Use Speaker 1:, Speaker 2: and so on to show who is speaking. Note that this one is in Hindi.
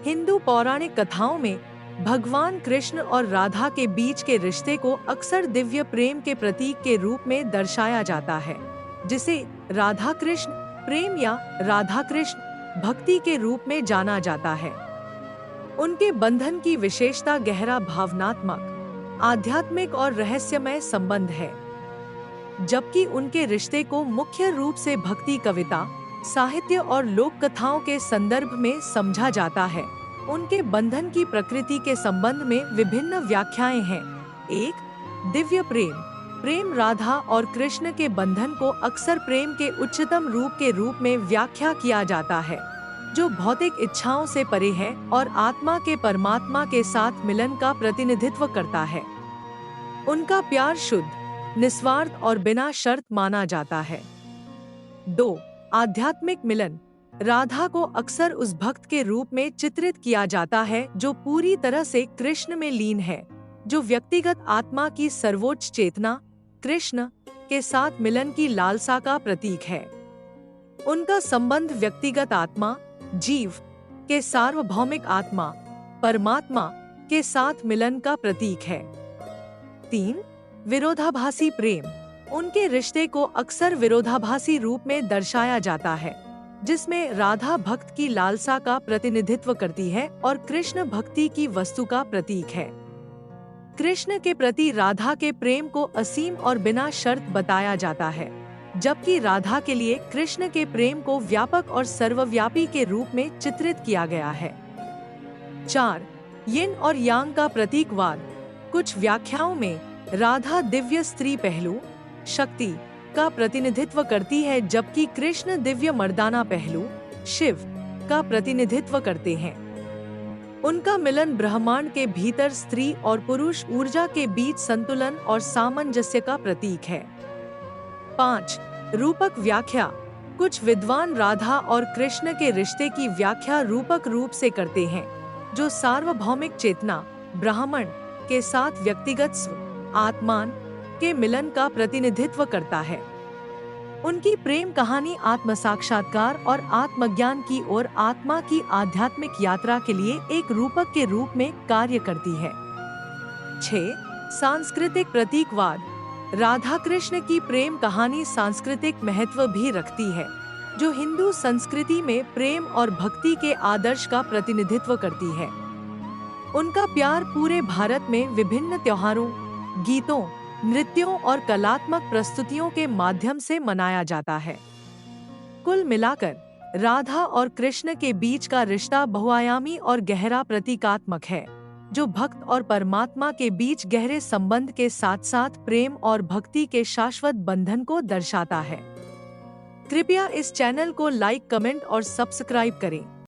Speaker 1: हिंदू पौराणिक कथाओं में भगवान कृष्ण और राधा के बीच के रिश्ते को अक्सर दिव्य प्रेम के प्रतीक के रूप में दर्शाया जाता है, जिसे राधा कृष्ण प्रेम या राधा कृष्ण भक्ति के रूप में जाना जाता है। उनके बंधन की विशेषता गहरा भावनात्मक, आध्यात्मिक और रहस्यमय संबंध है, जबकि उनके रिश्ते को मुख्य रूप से भक्ति कविता, साहित्य और लोक कथाओं के संदर्भ में समझा जाता है। उनके बंधन की प्रकृति के संबंध में विभिन्न व्याख्याएं हैं। एक, दिव्य प्रेम। प्रेम राधा और कृष्ण के बंधन को अक्सर प्रेम के उच्चतम रूप के रूप में व्याख्या किया जाता है, जो भौतिक इच्छाओं से परे है और आत्मा के परमात्मा के साथ मिलन का प्रतिनिधित्व करता है। उनका प्यार शुद्ध, निस्वार्थ और बिना शर्त माना जाता है। 2, आध्यात्मिक मिलन। राधा को अक्सर उस भक्त के रूप में चित्रित किया जाता है जो पूरी तरह से कृष्ण में लीन है, जो व्यक्तिगत आत्मा की सर्वोच्च चेतना कृष्ण के साथ मिलन की लालसा का प्रतीक है। उनका संबंध व्यक्तिगत आत्मा जीव के सार्वभौमिक आत्मा परमात्मा के साथ मिलन का प्रतीक है। 3, विरोधाभासी प्रेम। उनके रिश्ते को अक्सर विरोधाभासी रूप में दर्शाया जाता है, जिसमें राधा भक्त की लालसा का प्रतिनिधित्व करती है और कृष्ण भक्ति की वस्तु का प्रतीक है। कृष्ण के प्रति राधा के प्रेम को असीम और बिना शर्त बताया जाता है, जबकि राधा के लिए कृष्ण के प्रेम को व्यापक और सर्वव्यापी के रूप में चित्रित किया गया है। 4, यिन और यांग का प्रतीकवाद। कुछ व्याख्याओं में राधा दिव्य स्त्री पहलू शक्ति का प्रतिनिधित्व करती है, जबकि कृष्ण दिव्य मर्दाना पहलू शिव का प्रतिनिधित्व करते हैं। उनका मिलन ब्रह्मांड के भीतर स्त्री और पुरुष ऊर्जा के बीच संतुलन और सामंजस्य का प्रतीक है। 5, रूपक व्याख्या। कुछ विद्वान राधा और कृष्ण के रिश्ते की व्याख्या रूपक रूप से करते हैं, जो सार्वभौमिक चेतना ब्रह्मांड के साथ व्यक्तिगत स्व आत्मान के मिलन का प्रतिनिधित्व करता है। उनकी प्रेम कहानी आत्म साक्षात्कार और आत्मज्ञान की ओर आत्मा की आध्यात्मिक यात्रा के लिए एक रूपक के रूप में कार्य करती है। 6, सांस्कृतिक प्रतीकवाद। राधा कृष्ण की प्रेम कहानी सांस्कृतिक महत्व भी रखती है, जो हिंदू संस्कृति में प्रेम और भक्ति के आदर्श का प्रतिनिधित्व करती है। उनका प्यार पूरे भारत में विभिन्न त्योहारों, गीतों, नृत्यों और कलात्मक प्रस्तुतियों के माध्यम से मनाया जाता है। कुल मिलाकर राधा और कृष्ण के बीच का रिश्ता बहुआयामी और गहरा प्रतीकात्मक है, जो भक्त और परमात्मा के बीच गहरे संबंध के साथ साथ प्रेम और भक्ति के शाश्वत बंधन को दर्शाता है। कृपया इस चैनल को लाइक, कमेंट और सब्सक्राइब करें।